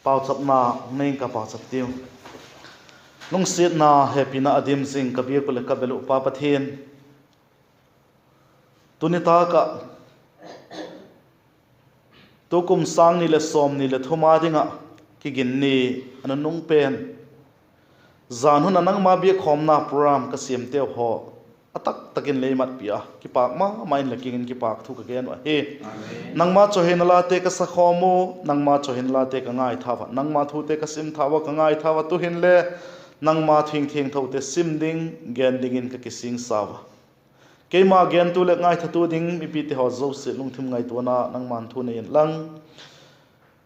pau chap na main ka pau chap tiu lung sit na happy na adim sing ka bi ko le ka belu pa pathin tunita ka tukum sang ni le som ni le thuma dinga ki gin ni anung pen zan hun anang ma bi khom na program ka sim te ho atak takin le mat pia ki pak ma main la king ki pak thu ka gen wa he nang ma cho hen la te ka sa khomo nang ma cho hen la te ka ngai thawa nang ma thu te ka sim thawa ka ngai thawa tu hin le nang ma thing thing tho te sim ding gen ding in ka ki sing sawa ke ma gen tu le ngai thatu ding mi pi te ho zo se lung thum ngai to na nang man thu ne lang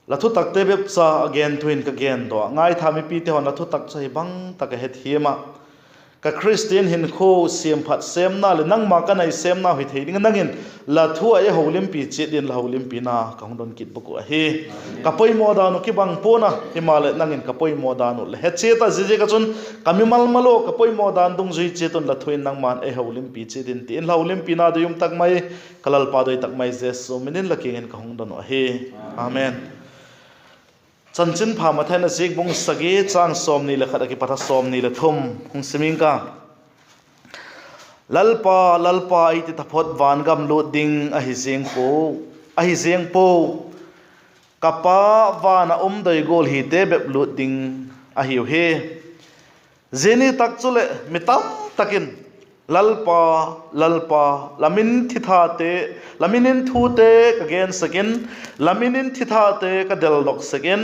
la thu tak te bep sa again twin ka gen do ngai tha mi pi te ho na thu tak chai bang tak he thiema ka Christian hin kho siam phat sem na le nang ma ka nai sem na hui thei ding nangin la thu ai holim pi che din la holim pi na ka hong don kit bu ko he ka poi mo da no ki bang po na himale nangin ka poi mo da no le he che ta je ka chun kami mal malo ka poi mo dan dung zui che ton la thuin nang man ai holim pi che din tin la holim pi na do yum tak mai kalal pa doi tak mai je so minin la king ka hong don he amen chanchin pha ma thaina sik bung sagi chang som ni le khada ki patha som ni le thum hung siming ka lalpa iti taphot van gam lo ding a hi zeng po kapa wana doi gol hi te bep lo ding a hiu he zeni tak chule mitam takin lalpa lamin thitha te laminin thu te ka gen sakin laminin thitha te ka del dok sakin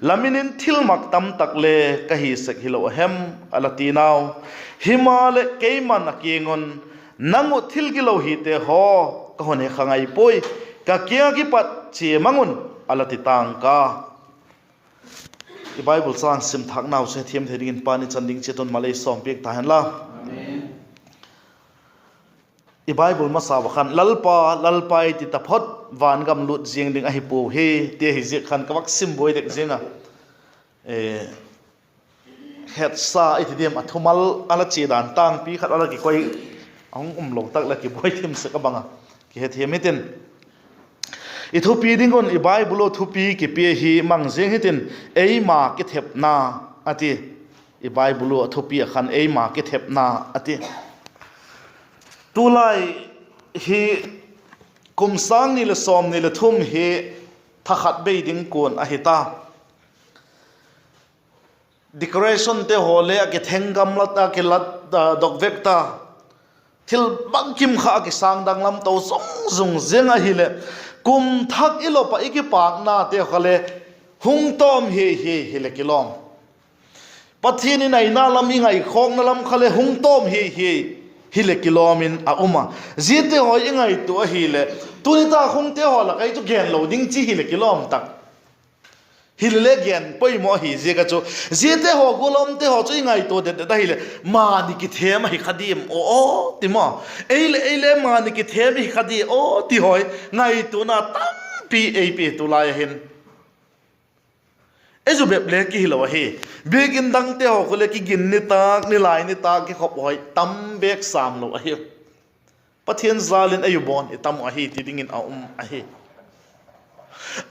laminin thilmak tam tak le ka hi sak hilo hem alati naw himale keiman akingon nangu thil gilo hi te ho ka hone khangai poi ka kya ki pat che mangun alati tang ka i bible sang sim thak naw se thiam thedin pani chanding cheton malai som pek ta han la i bible ma sa khan lalpa ti taphot van gam lut jing ding a hi pu he te hi je khan kawak sim boi dek jinga het sa iti dem athumal ala chi dan tang pi khat ala ki koi ong lo tak la ki boi thim se ka banga ki he themitin i thu pi ding on i bible thu pi ki pe hi mang jing hitin ei ma ki thep na ati i bible thu pi khan ei ma ki thep na ati tulai hi kumsang ni le som ni le thum hi thakhat be ding kon a hita decoration te hole a ke thengam lata ke lat dok vekta thil bangkim kha ki sang dang lam to zong zenga hi le kum thak ilo pa iki pak na te khale hung tom hi le kilom pathini nai na lam hi ngai khong na lam khale hung tom hi hile kilomin a uma zite hoi ingai tu a hile tunita khung te hola kai chu gen loading chi hile kilom tak hile gen poi mo hi je ka chu zite ho golom te ho chu ingai to de da hile ma ni ki them hi khadim o ti mo eile ma ni ki them hi khadi o ti hoi ngai tu na tam pi tu lai hin ezu bep le ki hilo he begin dang te ho kole ki gin ni tak ni lai ni tak ki khop hoi tam bek sam lo a he pathian zalin ayu bon e tam a hi ti dingin a he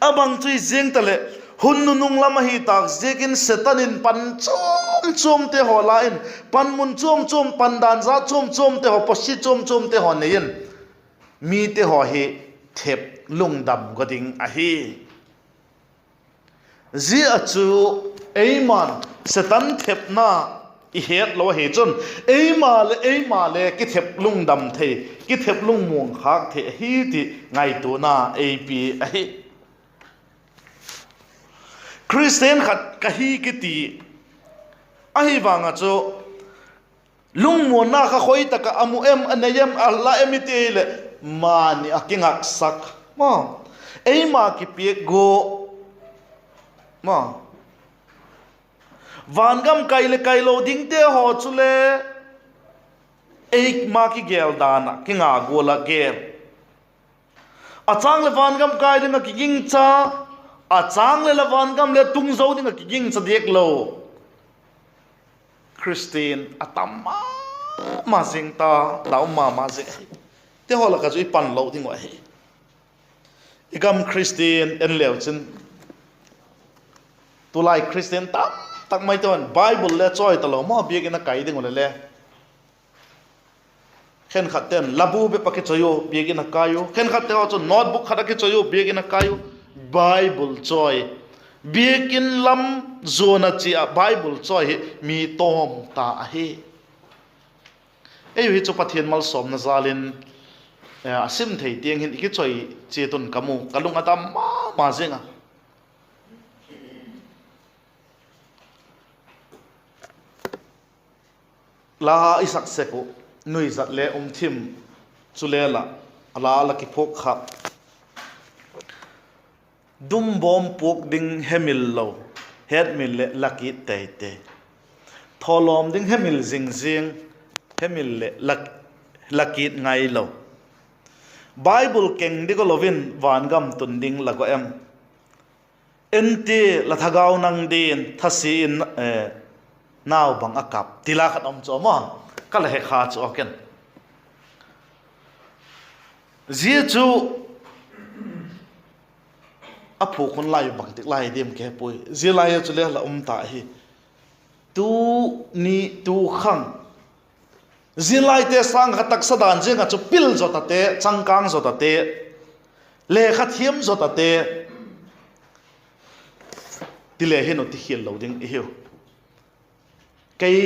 abang chui jeng tale hun nung lama hi tak zekin setanin pan chom te ho lain pan mun chom pan dan za chom te ho posi chom te ho nein mi te ho he thep lungdam goding a he zi achu eiman setan thep na i het lo he chon eima le ki thep lungdam the ki thep lung mong khak the hi ti ngai tu na ap a hi Christian khat kahi kiti ahi wanga cho lungmo na kha khoi taka amu em anayem alla emitele mani akingak sak ma eima ki pe go ma vangam kailo ding te ho chule ek ma ki gel dana kinga gola ge achang le vangam kai ding ki ging cha a chang le lawan gam le tung zo ding ki ging cha dek lo Christian atama ma jing ta law ma je te hola ka jui pan lo ding wa he igam Christian en leo chen tulai Christian tam tak mai ton Bible le choi talo mo biak ina kai ding le khen khaten labu be pakhe choyo biak ina kayo khen khatte ho notebook khada ke choyo biak ina kayo Bible choi biak in lam zona chi a Bible choi mi tom ta he ei hi chu pathian mal som na zalin asim thei tiang hin ki choi che tun kamu kalung atam ma zenga la isak seko nui zat le thim chulela ala la ki phok kha dum bom pok ding hemil lo het mil le laki te te tholom ding hemil jing jing hemil le laki ngai lo Bible keng di ko lovin van gam tun ding la ko em enti la thagau nang din thasi in naw bang akap tila khat om cho mo kala he kha cho ken ji chu apu kon lai bang tik lai dem ke pui ji lai chu le la ta hi tu ni tu khang zilai te sang khatak sadan jenga chu pil zo ta te changkang zo ta te le khathiam zo ta te tile heno ti hiel lo ding hiu kai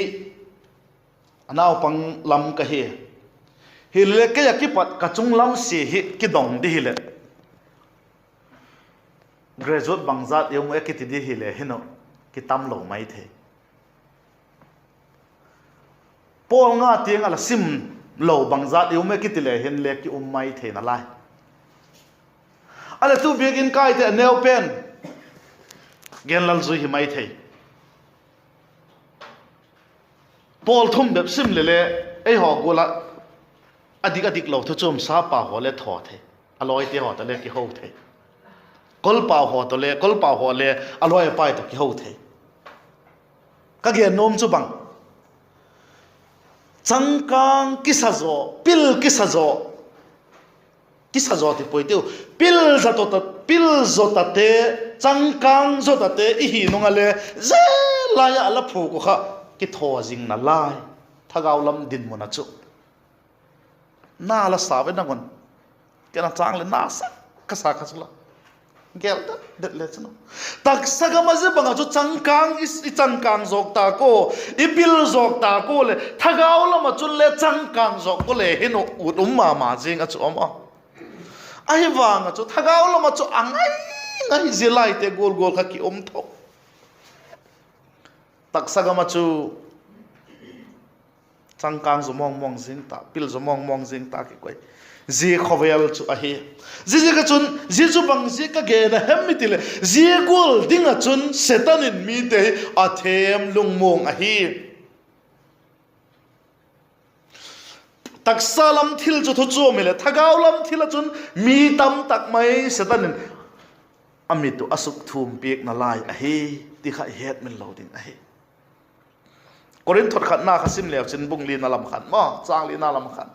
anau pang lam ka he hile ke ya ki pat ka chung lam si hi ki dong di hile graduate bangjat yong e ki ti di hile heno ki tam lo mai the Paul nga tiang ala sim lo bangjat yu me kitile hen le ki mai the na lai ala tu begin kai te neo pen gen lal zu hi mai the Paul thum bep sim le le ei ho gola adik lo thu chum sa pa ho le tho the aloi te ho ta le ki ho the kol pa ho to le kol pa ho le aloi pai to ki ho the ka gen nom chu bang changkang kisazo pil kisazo ti poiteu pil zo ta te changkang zo ta te i hi nonga le ze la ya la phu ko kha ki tho jing na lai thagau lam din mo na chu na la sa ve na gon ke na chang le na sa ka sa kha chula gel da det le chno tak saga ma je banga chu changkang i changkang jok ta ko i pil jok ta ko le thagau la ma chul le changkang jok ko le hino ut ma jing a chu ma ai wang chu thagau la ma chu angai zilai te gol kha ki tho tak saga ma chu changkang zo mong jing ta pil zo mong jing ta ki koi zi khovel chu a hi zi ka chun zi chu bang zi ka ge na hem mitile zi gol ding a chun setanin mi te a them lungmong a hi taksalam thil chu thu chu mele thagaulam thil a chun mi tam tak mai setanin amitu asuk thum pek na lai a hi ti kha het min lo ding a hi korin thot khat na khasim lew chin bung li na lam khan ma chang li na lam khan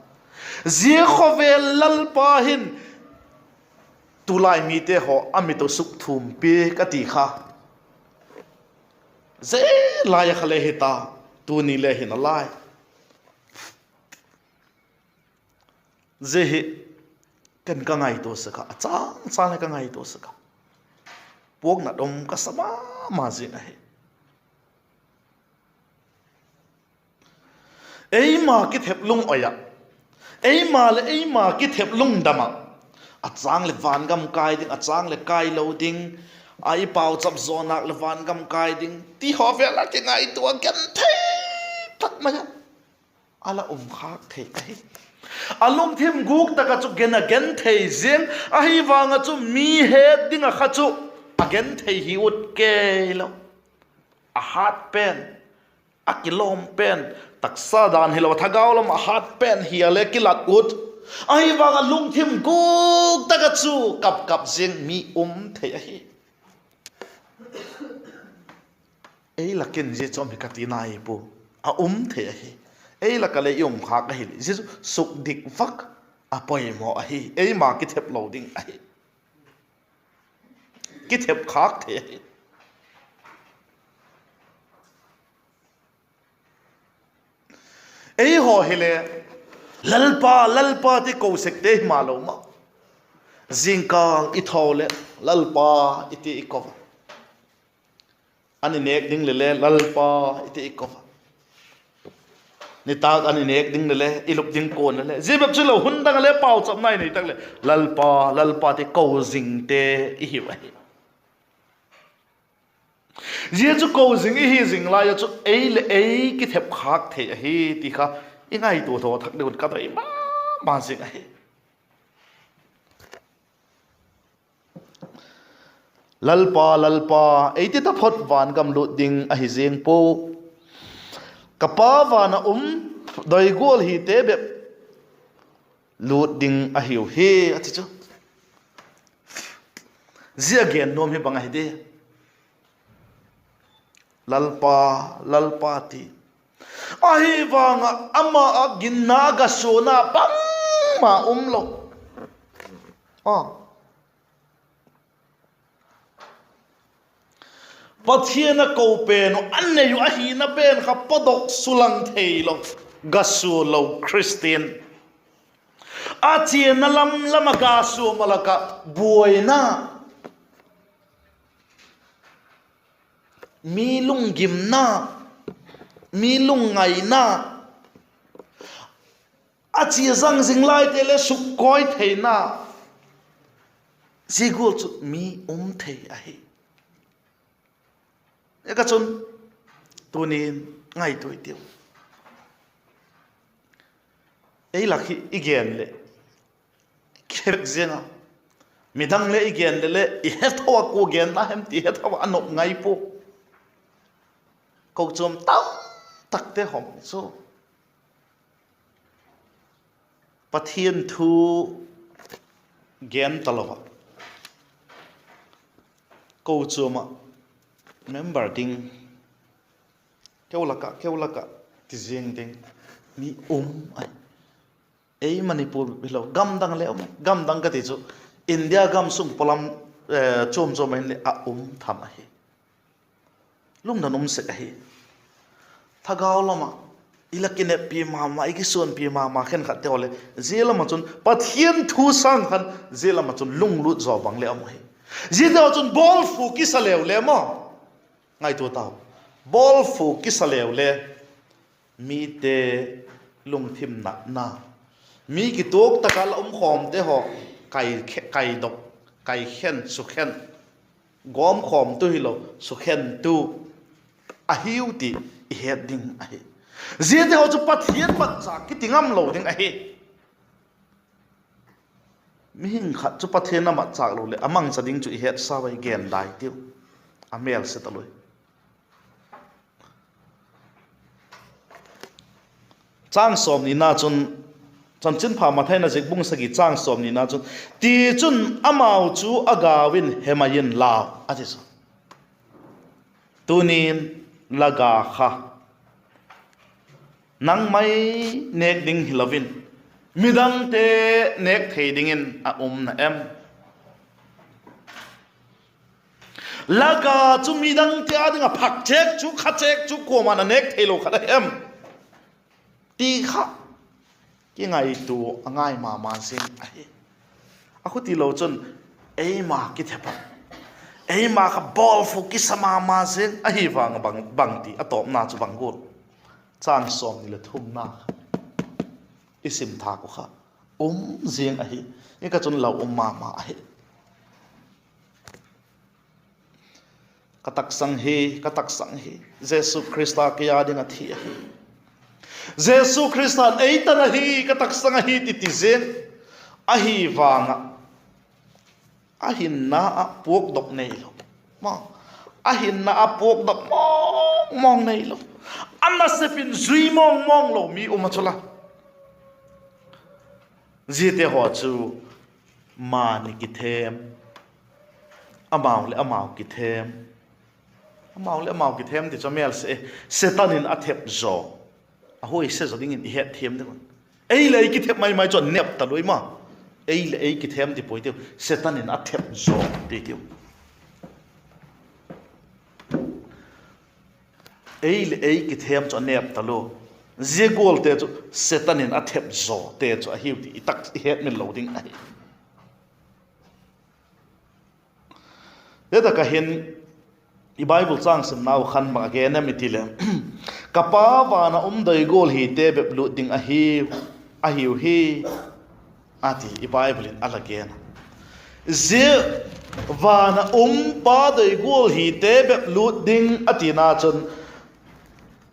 zia khovel lal pa hin tulai mi te ho amito suk thum pe ka ti kha ze la ya khale hita tu ni le hin lai ze hi kan ka ngai to saka chang ka ngai to saka pok na dom ka sama ma ji na he ei ma ki thep lung oya ei ma ki thep lung dama a chang le van gam kai ding a chang le kai lo ding ai pau chap zonak le van gam kai ding ti ho ve la ti ngai tu kan the tak ma ala khak the kai alum thim guk taka chu gen again the zen a hi wanga chu mi he ding a kha chu again the hi ut ke lo a hat pen a kilom pen taksa dan hilo thagau lam a hat pen hi ale kilat ut ai wanga lung thim guk taka chu kap zeng mi the hi ei la ken je chom ka ti nai pu a the hi ei la kale yum kha ka hi je suk dik vak a poi mo a hi ei ma ki thep loading a hi ki thep khak the hi ấy họ hele lalpa thì cầu sek te mà lo mà zingka ithole lalpa iti ikova ani nek ding le lalpa iti ikova ni ta ani nek ding le ilup ding kon le jibab chulo hun dang le pau cham nai nei tak le lalpa ti cầu zing te i hi wa je chu cầu zing i hi zing la ya chu ei le ei ki thep khak the hi ti kha ingai tu tho thak de ka dai ma zing ai lalpa ei ti ta phot van gam lu ding a hi zeng po kapa vana doi gol hi te be lu ding a hiu he ati chu zia gen nom hi bang hi de lalpa ti ahi wanga ama ginna ga sona bang ma lo pathiana ko pen anne yu ahi na pen kha podok sulang theilo gasu lo christian achi na lam gasu malaka buoina mi lung gimna mi lung ngai na achi zang jing lai tele sukoi theina zigul chu mi thei ahi eka chun tunin ngai toi tiu ei lakhi igen le khek zena midang le igen le I hethawa ko gen na hem ti hethawa anok ngai po ko chom tau takte hom so pathian thu gen talowa ko choma member ding keulaka ti jeng ding mi ai manipur bilo gam dang le gam dang ka ti chu india gam sung polam chom le a tham a hi lum na se a hi thagaw lama ilakine pi ma iki son pi ma khen khat te ole zelama chun pathian thu sang khan zelama chun lung lut zo bang le am hi zida chun bol fu ki salew le mo ngai tu tao bol fu ki salew le mi te lung thim na mi ki tok takal khom te ho kai dok kai khen su khen gom khom tu hilo su khen tu a hiu ti he ding a hi zete ho chu pathian bat cha ki tingam lo ding a hi mi hing khat chu pathian ma cha lo le amang cha ding chu he sa wai gen dai tiu amel se taloi chang som ni na chun chin pha ma thaina jek bung sagi chang som ni na chun ti chun amau chu agawin hemayin la ati so tunin laga kha nang mai nek ding hilovin midang te nek theding in a na em laga chu midang te adinga phak chek chu kha chek chu ko mana nek thelo kha em ti kha ki ngai tu angai ma sing ai akhuti lo chun ei ma ki thepa ei ma kha bol fu ki sama ma sing a hi wang bang ti atop na chu bang gol chang som ni le thum na isim tha ko kha jeng a hi e ka chun lo ma ai katak sang hi jesu christa ki yading a thi hi jesu christa ei tan hi katak sang hi ti zen a hi wanga a hin na a pok dok nei lo ma a hin na a pok dok mong nei lo anna sepin zui mong lo mi chula zite ho chu ma ni ki them amau ki them amau ki them ti chamel se setanin a thep zo a hoi se zo ding in he them de ei le ki thep mai chon nep ta loi ma ei le ei ki them ti poi te setanin a thep zo ti ti ei le ei ki them chon nep ta lo zegol te chu setanin athep zo te chu a hiu ti tak het min lo ding ai da ka hin i bible chang sim nau khan ma ge na mitile kapa wana doi gol hi te be lu ding a hiu hi ati i bible in alagen ze wana pa doi gol hi te be lu ding atina chon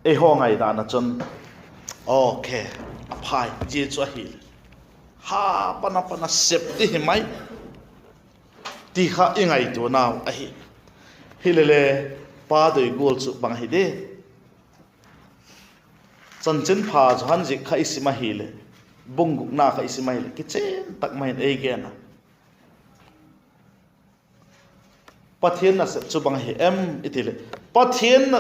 e hongai da na chon okay phai je chu hi ha pana sep ti mai ti kha ingai tu naw a hi hilele pa doi gol chu bang hi de chanchen pha jhan ji khai sima hile bunguk na khai sima hile ki chen tak mai ei ge na pathian na se chu bang hi em itile pathian na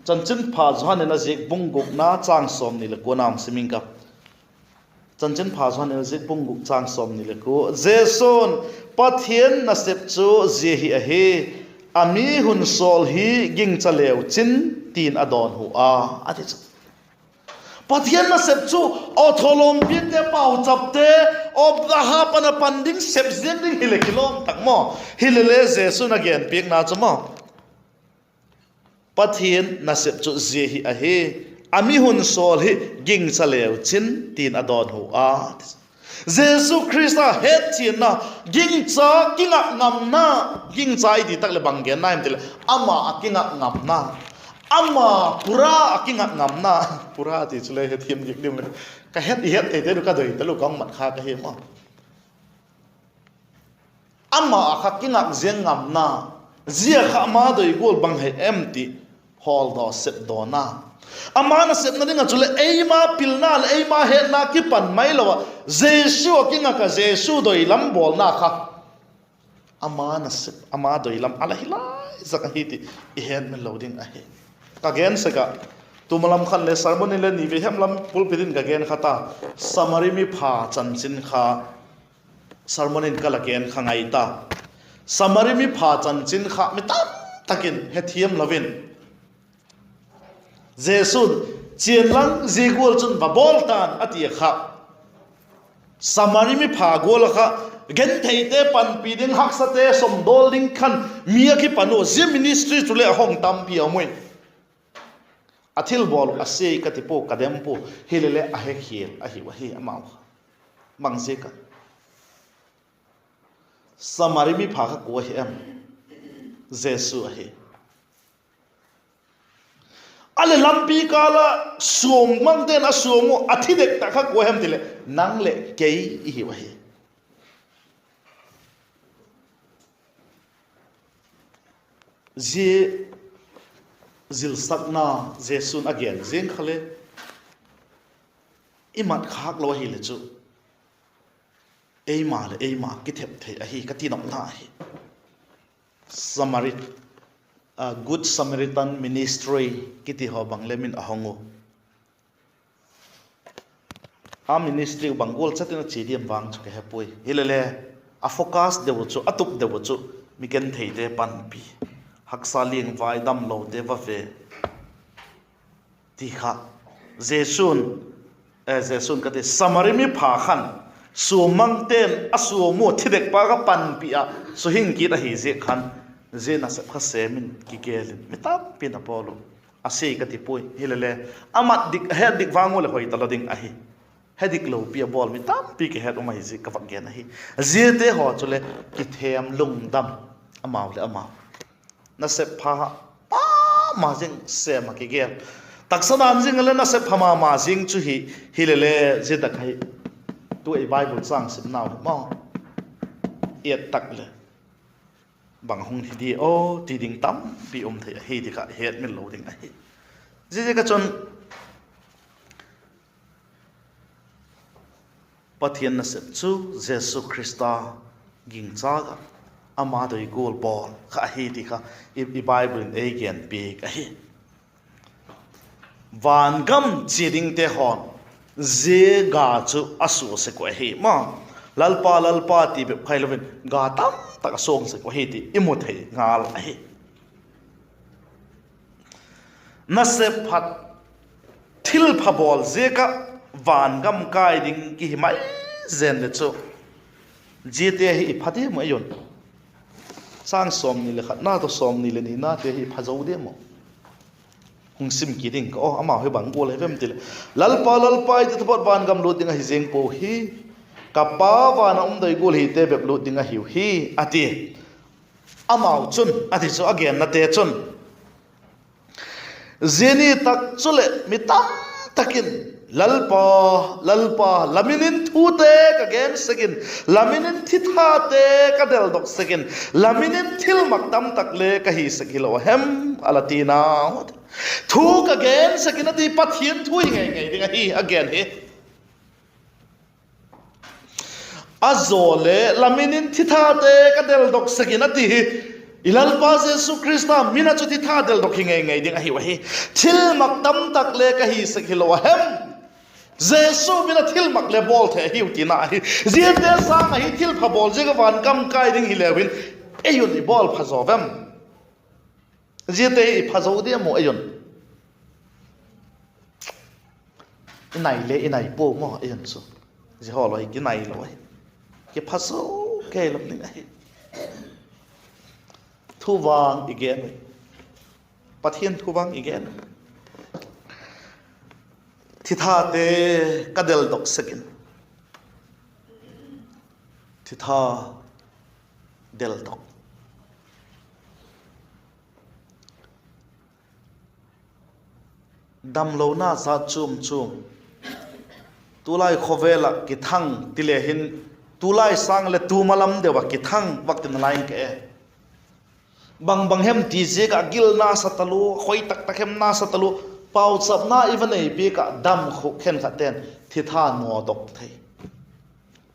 chanchen pha jhan na je bunguk na chang som ni le ko nam siming ka chanchen pha jhan na je bunguk chang som ni le ko jeson pathian na se chu je hi a he ami hun sol hi ging chaleu chin tin adon hu a ati chu pathian na sep chu otholom bin te pau chapte ob da ha pana panding sep zen ding hile kilom takmo hilele jesu na gen pik na chmo pathian na sep chu je hi a he ami hun sol hi ging chaleu chin tin adon hu a jesu christa het chin na ging cha kinga ngam na ging chai di tak le banggen na imtel ama akinga ngam na ama pura akinga ngam na pura ti chule he thiam dik dim ka het e te ka doi talu kong mat kha ka he ma ama akhakinga zeng ngam na zia kha ma doi gol bang he empty hall do set do na amana set na dinga chule eima pilna eima he na ki pan mai lo jesu kinga ka jesu doi lam bol na kha amana set ama doi lam ala hilai zaka hiti i hen men loading a he ka gen se ka tumalam khan le sermon le ni ve hem lam pulpitin ka gen khata samari mi pha chanchin kha sermon in kala gen khangai ta samari mi pha chanchin kha mi ta takin he thiam lovin jesun chien lang jigol chun ba bol tan ati kha samari mi pha gol kha gen theite pan pi ding hak sate som dol ding khan mia ki panu je ministry chule hong tam pi amoi athil bol ase katipo kadempo hilele ahe khil ahi wahi amau mangje ka samari mi pha ka ko hem jesu ahi ale lampi kala som mangten asomo athidek ta kha ko hem tile nangle kei hi wahi je zil sakna jesun again zeng khale imat khak lo hi le chu eima ki thep the a hi ka ti nom na hi good samaritan ministry kiti ho bangle min ahongo a ministry bangol chatina chidiam bang chu ke hepoi hilele a focus dewu chu atup dewu chu miken theide pan pi haksa ling vai dam lo te va ve ti kha jesun ka te samarimi pha khan sumang ten asumo thidek pa ka pan pi a so hing ki ta hi je khan je na sa kha semin ki gelin mitap pin apolo ase ka ti poi hilele amat dik head dik wango le hoi taloding a hi hedik lo pi bol mitap pi ke head umai je ka wak gen a hi je te ho chule ki them lung dam amaw le amaw na se pha pa ma jing se ma ki gel taksanam jing le na se pha ma jing chu hi hilele je da khai tu ai bible sang sim naw ma et tak le bang hong thi di o ti ding tam pi the he di ka het min lo ding ai je ka chon pathian na se chu jesu christa ging chaga ama doi gol bol kha hi ti kha i bible in again big a hi van gam chiding te hon je ga chu asu se ko hi ma lalpa ti be khailovin ga tam tak song se ko hi ti imut he ngal a hi na se phat thil phabol zeka van gam kai ding ki mai zen le chu jete hi phade mo yon sang som ni le khat na to som ni le ni na te hi phajau de mo hung sim ki ding ko ama he bang bol he vem til lalpa te thot van gam lo ding hi jeng po hi kapa van doi gol hi te bek lo ding hi ati amau chun ati so again na te chun zeni tak chule mitam takin lalpa laminin thute ka gen sekin laminin thithate ka del dok sekin laminin thil maktam takle ka hi sekilo hem alatina thu ka gen sekin ati pathian thui ngai ding hi again he azole laminin thithate ka del dok sekin ati ilalpa Jesu Krista mina chuti tha del dok ngai ding hi wa hi thil maktam takle ka hi sekilo hem Jesu mina thil mak le bol the hiu ti na hi zia te sa ma hi thil pha bol je ga van kam kai ding hi lewin eyun i bol pha zo vem zia te i pha zo de mo eyun inai po mo eyun so ji ho lo hi ki nai lo hi ki pha zo ke lo ni hi thu wang igen pathian thu wang igen thitha te kadel dok sekin thitha del dok dam lo na sa chum tulai khovela ki thang tile hin tulai sang le tu malam dewa ki thang waktin lain ke bang hem ti je ka gil na satalu khoi tak hem na satalu pau chap na even ei pe ka dam khu khen kha ten thitha no dok thei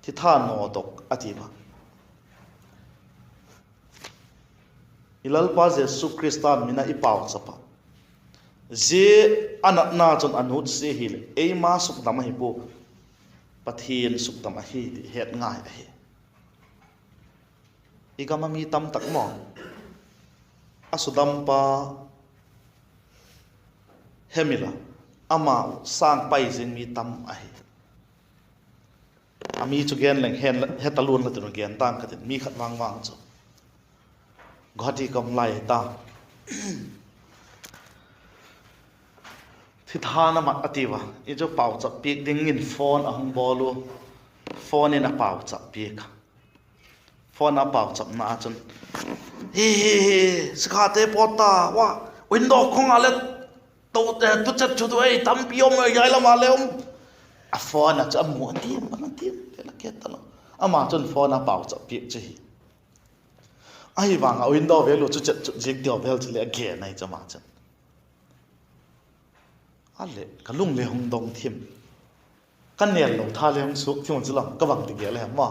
thitha no dok atiba ilal pa Jesu Krista mina i pau chapa je anak na chon anut se hil ei ma suk dam hi po pathian suk dam hi het ngai hi igama mi tam tak mo asudam pa hemila ama sang pai jing mi tam ai ami chu gen leng hen hetalun la tu gen tang ka mi khat wang chu ghati kam lai ta thithana mat ativa i jo pau cha pik ding in phone ahung bolu phone in a pau cha pik phone a pau cha na chun hi skate pota wa window khong alet tu chat chu tu ei tam piom yai la ma leom a phone a cha mu tim la ke ta lo ama chun phone a pau cha pik chi ai wang a window ve lo chu chat chu jik dio bel chi le ge nai cha ma chan ale kalung le hong dong thim kan nen lo tha le hong suk thim chu lang ka wang ti ge le ma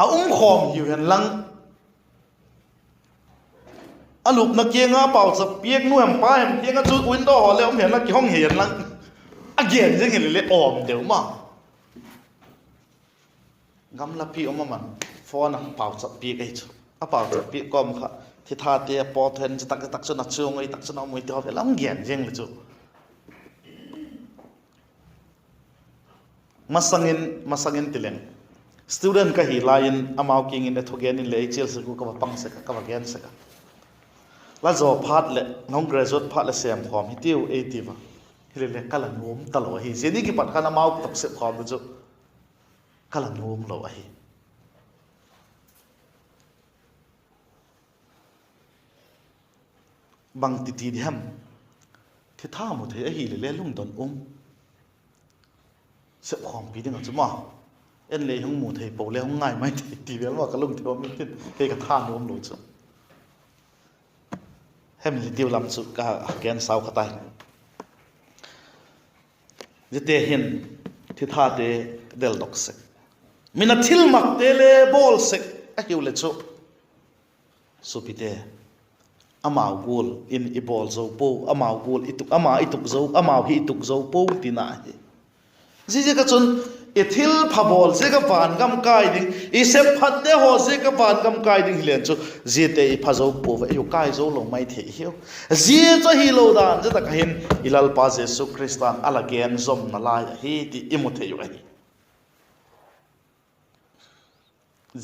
a khom hiu hen lang alup na kia nga pau sa piek nu em pa em kia nga chu window ho le om hen la ki hong hian lang again jeng hi le om deu ma gam la pi om man phone a pau sa piek ai chu a pau sa piek kom kha thi tha te po then tak chu na chu ngai tak chu na moi te ho ve lam gen jeng le chu masangin tileng student ka hi lain amau king in the thogen in le chel se ku ka pang se ka gen se ka la zo phat le non graduate phat le sem khom hi tiu 80 ba hi le kala nom talo hi jeni ki pat kana mau tak se khom bu chu kala nom lo hi bang ti ti hem thi tha mo the hi le lung don se khom pi ding chu ma en le hung mu thei po le hung ngai mai ti vel ma ka lung thio mi tin ke ka tha nom lo chu hem li tiu lam chu ka ken sau khatai jete hin thi tha te del dok se mina thil mak te le bol se a hiu le chu supite amau gol in i bol zo po amau gol ituk ama ituk zo amau hi ituk zo po ti na hi ji ka chun ithil phabol se ka pan gam kai ding I se phatte ho se ka pan gam kai ding hilen chu jite I phazo pu va yu kai zo lo mai the hiu ji cho hi lo dan je ta ka hin ilal pa Jesu Christan ala gen zom na la hi ti imu the yu ai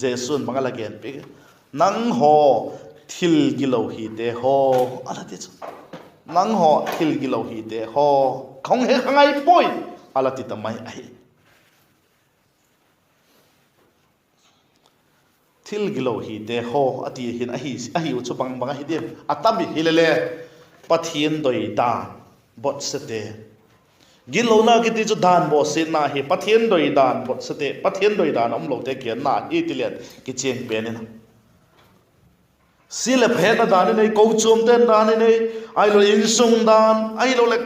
Jesu bangala gen pe nang ho thil gi lo hi te ho ala ti chu nang ho thil gi lo hi te ho khong he khangai poi ala ti ta mai ai thil gilo hi te ho ati hin ahi chu bang hi dem atami hilele pathian doi da bot sete gilo na ki ti chu dan bo se na hi pathian doi dan bot sete pathian doi dan om lo te kian na I tilian ki cheng pe ne na sile phe na dan nei ko chum ten dan nei ai lo in sung dan ai lo le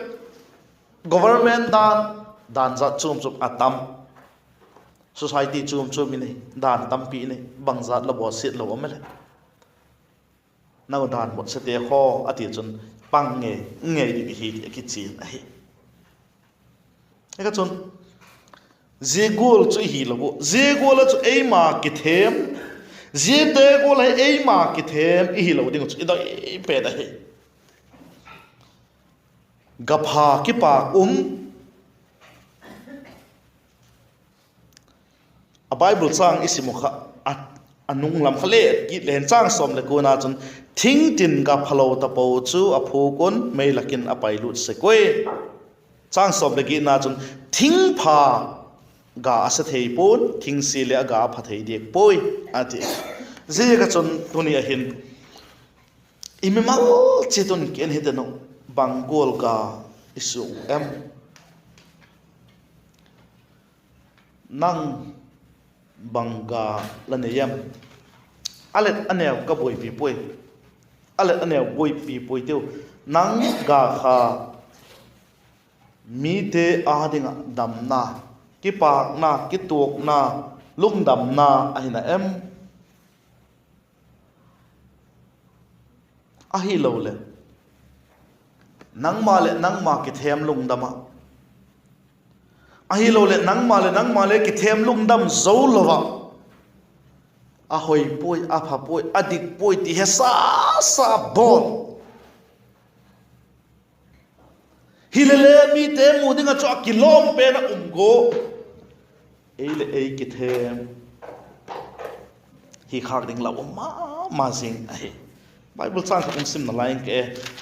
government dan za chum atam society chum ini dan tampi ini bangzat la bo sit lo amele naw dan bot sete ho ati chun pange nge di hi ki chin ai eka chun zegol chu hi lo zegol chu ei ma ki them je te gol ei ma ki them hi lo ding chu ido pe da he gapha ki pa a Bible chang isimukha anung lam khale ki len chang som le ko na chun thing tin ga phalo ta po chu a phu kon mei lakin a pai lut se koi chang som le ki na chun thing pha ga asa thei pon thing si le ga pha thei dek poi ati je ga chun tuni a hin imimal chitun ken hedano bangol ga isu em nang banga laneyam alet anew ka boy pi poi alet anew boy pi poi teu nang ga kha mi te adinga damna ki pak na ki tuk na lung damna ahina em ahi lo le nang ma ki them lung dama ahi lo le nang ma le ki them lung dam zo lova a hoi poi a pha poi adik poi ti he sa bon hilele mi te mu dinga cho kilom pe na go eile ei ki them hi khak ding la ma sing ai Bible chang ka sim na lain ke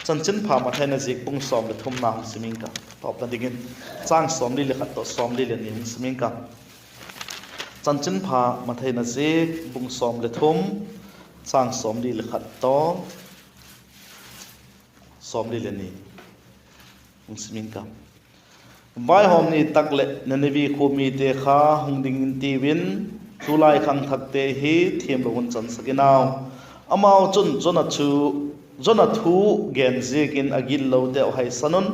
chan chin pha ma thaina jik pung som le thum na siming ka top na digin chang som li le khat to som li le ni siming ka chan chin pha ma thaina jik pung som le thum chang som li le khat to som li le ni siming ka vai hom ni tak le nanevi khu mi te kha hungding ti win tulai khang thak te hi thiam lo hun chan sakinau amao chun zona thu gen zekin agil lo te hai sanun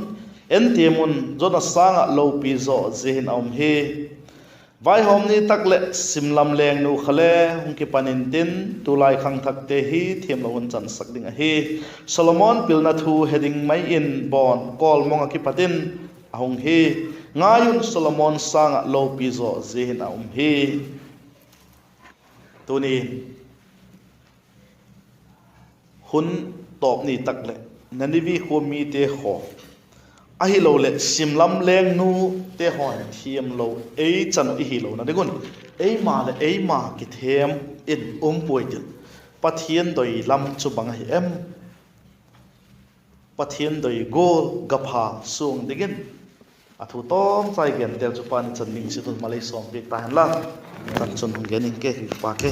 entimun zona sanga lo pi zo zehin om he vai hom ni takle simlam leng nu khale hungki panin tin tulai khang thak te hi thiam lo hun chan sak ding a hi Solomon pilna thu heading mai in bon kol monga ki patin ahong he ngayun Solomon sanga lo pi zo zehin om he tuni hun top ni takle nanivi ho mi te ho ahi lo le simlam leng nu te hon thiam lo ei chan i hi lo na degun ei ma ki them in poitin pathian doi lam chu bang hi em pathian doi gol gapha sung digin athu tom sai gen tel chu pan chan ning si tun malai som bek ta han la chan chun hung gen ke pa ke